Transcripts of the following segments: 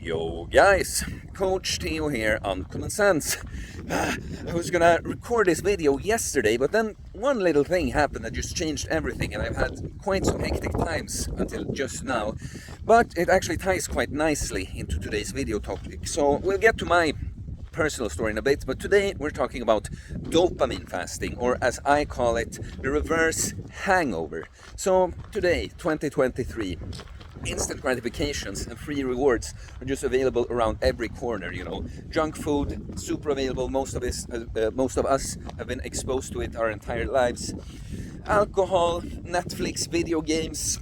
Yo guys, Coach Theo here on Common Sense. I was gonna record this video yesterday, but then one little thing happened that just changed everything, and I've had quite some hectic times until just now. But it actually ties quite nicely into today's video topic. So we'll get to my personal story in a bit, but today we're talking about dopamine fasting, or as I call it, the reverse hangover. So today, 2023, instant gratifications and free rewards are just available around every corner. Junk food, super available. Most of us have been exposed to it our entire lives. Alcohol, Netflix, video games,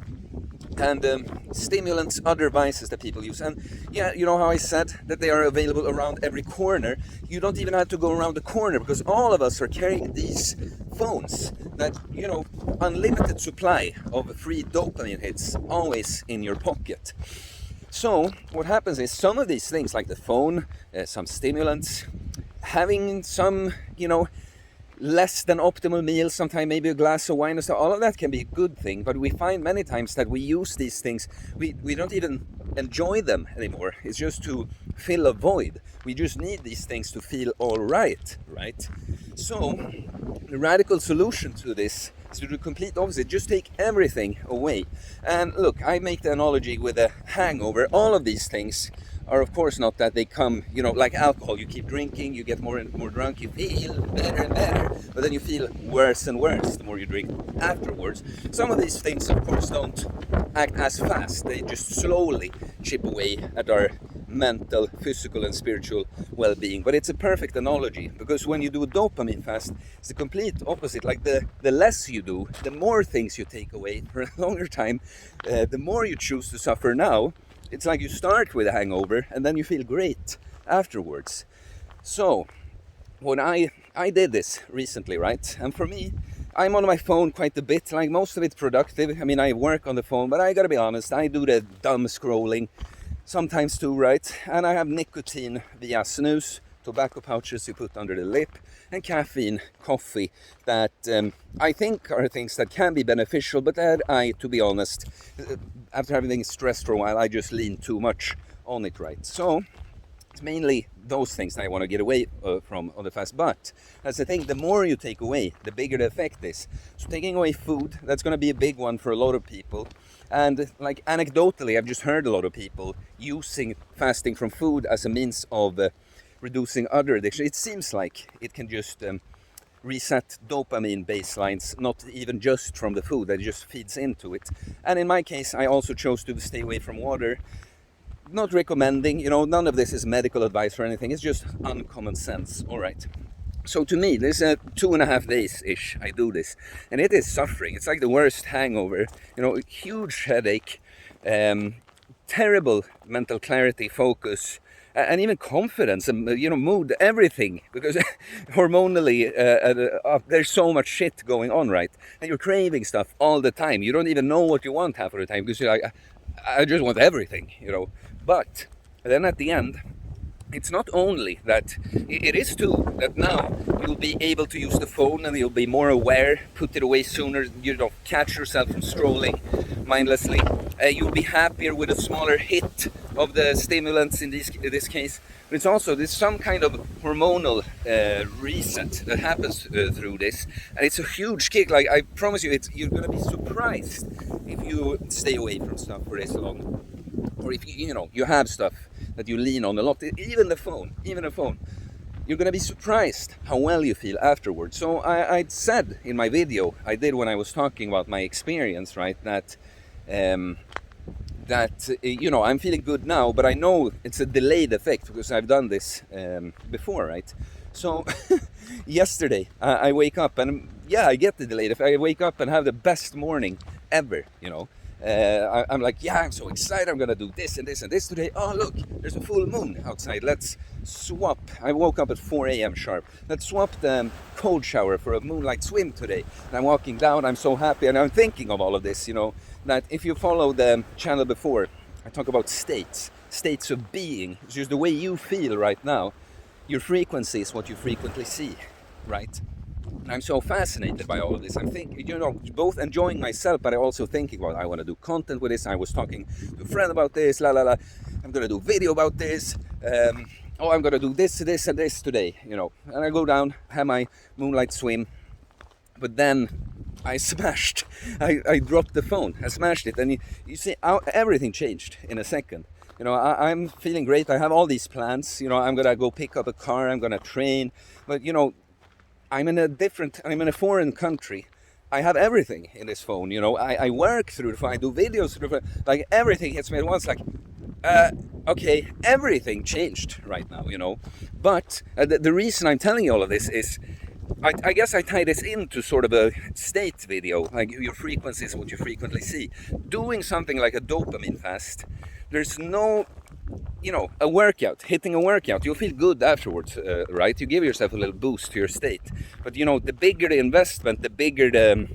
and stimulants, other vices that people use. And yeah, you know how I said that they are available around every corner? You don't even have to go around the corner, because all of us are carrying these phones that, unlimited supply of free dopamine hits always in your pocket. So what happens is some of these things, like the phone, some stimulants, having some, less than optimal meals, sometimes maybe a glass of wine or so, all of that can be a good thing. But we find many times that we use these things, we don't even enjoy them anymore. It's just to fill a void. We just need these things to feel all right? So the radical solution to this is to do the complete opposite. Just take everything away. And look, I make the analogy with a hangover. All of these things are of course not that they come, like alcohol. You keep drinking, you get more and more drunk, you feel better and better, but then you feel worse and worse the more you drink afterwards. Some of these things of course don't act as fast. They just slowly chip away at our mental, physical and spiritual well-being. But it's a perfect analogy, because when you do a dopamine fast, it's the complete opposite. Like the less you do, the more things you take away for a longer time, the more you choose to suffer now. It's like you start with a hangover and then you feel great afterwards. So when I did this recently, right? And for me, I'm on my phone quite a bit, like most of it productive. I mean, I work on the phone, but I gotta be honest, I do the dumb scrolling sometimes too, right? And I have nicotine via snus, tobacco pouches you put under the lip, and caffeine, coffee, that I think are things that can be beneficial, but that to be honest, after having been stressed for a while, I just lean too much on it, right? So it's mainly those things that I want to get away from on the fast. But that's the thing, the more you take away, the bigger the effect is. So taking away food, that's going to be a big one for a lot of people. And like anecdotally, I've just heard a lot of people using fasting from food as a means of reducing other addiction. It seems like it can just reset dopamine baselines, not even just from the food, that just feeds into it. And in my case, I also chose to stay away from water. Not recommending, none of this is medical advice or anything. It's just uncommon sense. All right. So to me, this is 2.5 days-ish I do this, and it is suffering. It's like the worst hangover, huge headache, terrible mental clarity, focus, and even confidence and mood, everything, because hormonally there's so much shit going on, right? And you're craving stuff all the time. You don't even know what you want half of the time, because you're like, I just want everything, But then at the end, it's not only that, it is too that now you'll be able to use the phone and you'll be more aware, put it away sooner, you don't catch yourself from scrolling mindlessly. You'll be happier with a smaller hit of the stimulants in this case. But it's also, there's some kind of hormonal reset that happens through this, and it's a huge kick. Like I promise you, you're gonna be surprised if you stay away from stuff for this long, or if you have stuff that you lean on a lot, even a phone, you're gonna be surprised how well you feel afterwards. So I said in my video I did when I was talking about my experience, right, that I'm feeling good now, but I know it's a delayed effect because I've done this before, right? So yesterday I wake up and I get the delayed effect. I wake up and have the best morning ever, I'm like, I'm so excited, I'm gonna do this and this and this today. Oh look, there's a full moon outside, let's swap. I woke up at 4 a.m. sharp. Let's swap the cold shower for a moonlight swim today. And I'm walking down, I'm so happy, and I'm thinking of all of this, that if you follow the channel before, I talk about states of being. It's just the way you feel right now. Your frequency is what you frequently see, right? I'm so fascinated by all of this. I'm thinking, both enjoying myself, but I'm also thinking about, I want to do content with this. I was talking to a friend about this, I'm gonna do a video about this. Oh, I'm gonna do this, this, and this today, you know. And I go down, have my moonlight swim, but then I smashed. I dropped the phone. I smashed it, and you see, everything changed in a second. You know, I'm feeling great. I have all these plans. You know, I'm gonna go pick up a car. I'm gonna train, but you know, I'm in a foreign country. I have everything in this phone. You know, I work through the phone. I do videos through the phone. Like everything hits me at once. Like, okay, everything changed right now. You know, but the reason I'm telling you all of this is, I guess I tie this into sort of a state video, like your frequency is what you frequently see. Doing something like a dopamine fast, there's no, you know, a workout, hitting a workout, you'll feel good afterwards, right? You give yourself a little boost to your state. But, you know, the bigger the investment, the bigger the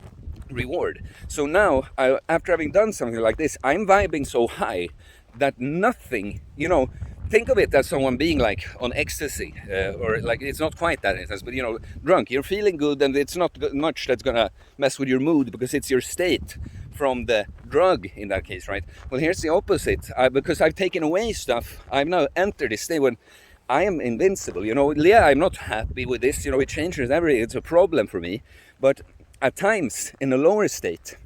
reward. So now, after having done something like this, I'm vibing so high that nothing, you know, think of it as someone being like on ecstasy, or like it's not quite that intense, but you know, drunk. You're feeling good, and it's not much that's gonna mess with your mood because it's your state from the drug in that case, right? Well, here's the opposite. Because I've taken away stuff, I've now entered this state when I am invincible. You know, yeah, I'm not happy with this. You know, it changes everything. It's a problem for me. But at times in a lower state,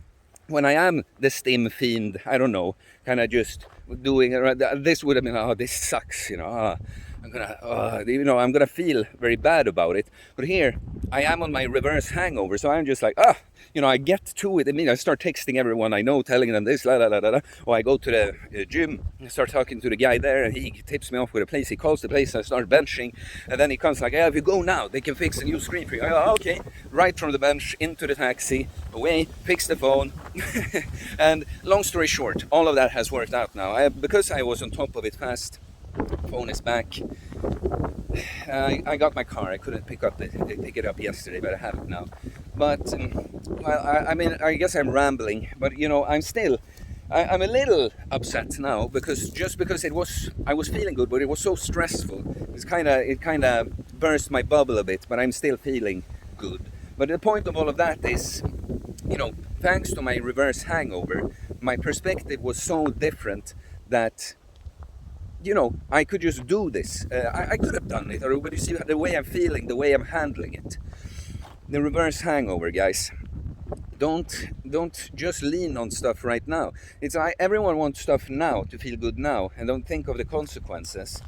when I am the stim fiend, I don't know, kind of just doing this would have been, oh, this sucks, you know, I'm gonna feel very bad about it. But here I am on my reverse hangover, so I'm just like, you know, I get to it. I mean, I start texting everyone I know, telling them this, or I go to the gym and start talking to the guy there, and he tips me off with a place. He calls the place, I start benching, and then he comes like, if you go now, they can fix a new screen for you. I go, okay, right from the bench into the taxi, away, fix the phone. And long story short, all of that has worked out now. Because I was on top of it fast, phone is back. I got my car. I couldn't pick it up yesterday, but I have it now. But well, I mean, I guess I'm rambling, but you know, I'm a little upset now because I was feeling good, but it was so stressful. It kind of burst my bubble a bit, but I'm still feeling good. But the point of all of that is, you know, thanks to my reverse hangover, my perspective was so different that, you know, I could just do this. I could have done it, but you see the way I'm feeling, the way I'm handling it. The reverse hangover, guys. Don't just lean on stuff right now. Everyone wants stuff now to feel good now, and don't think of the consequences.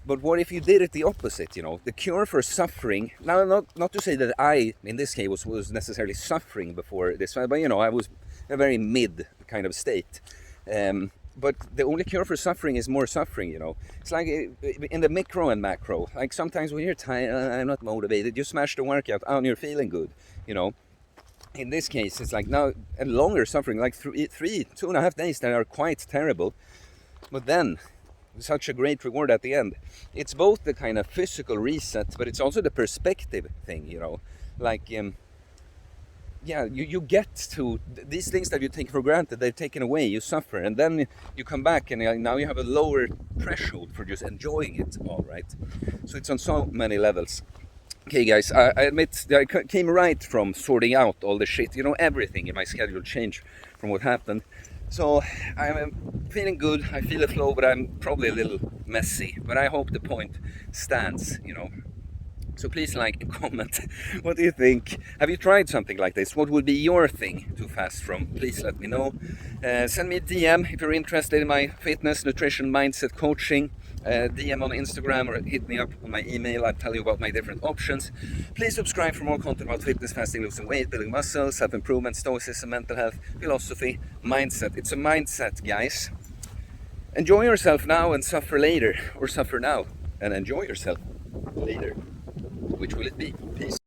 But what if you did it the opposite? You know, the cure for suffering. Now, not to say that I, in this case, was necessarily suffering before this, but you know, I was in a very mid kind of state. But the only cure for suffering is more suffering, you know. It's like in the micro and macro. Like sometimes when you're tired, I'm not motivated, you smash the workout, and you're feeling good, you know. In this case, it's like now a longer suffering, like 2.5 days that are quite terrible. But then, such a great reward at the end. It's both the kind of physical reset, but it's also the perspective thing, you know. Like, yeah, you get to these things that you take for granted, they're taken away, you suffer, and then you come back and now you have a lower threshold for just enjoying it all, right? So it's on so many levels. Okay, guys, I admit that I came right from sorting out all the shit, you know, everything in my schedule changed from what happened. So I'm feeling good, I feel a flow, but I'm probably a little messy, but I hope the point stands, you know. So please like and comment. What do you think? Have you tried something like this? What would be your thing to fast from? Please let me know. Send me a DM if you're interested in my fitness, nutrition, mindset, coaching. DM on Instagram or hit me up on my email. I'll tell you about my different options. Please subscribe for more content about fitness, fasting, losing weight, building muscle, self-improvement, stoicism, mental health, philosophy, mindset. It's a mindset, guys. Enjoy yourself now and suffer later, or suffer now and enjoy yourself later. Which will it be? Peace.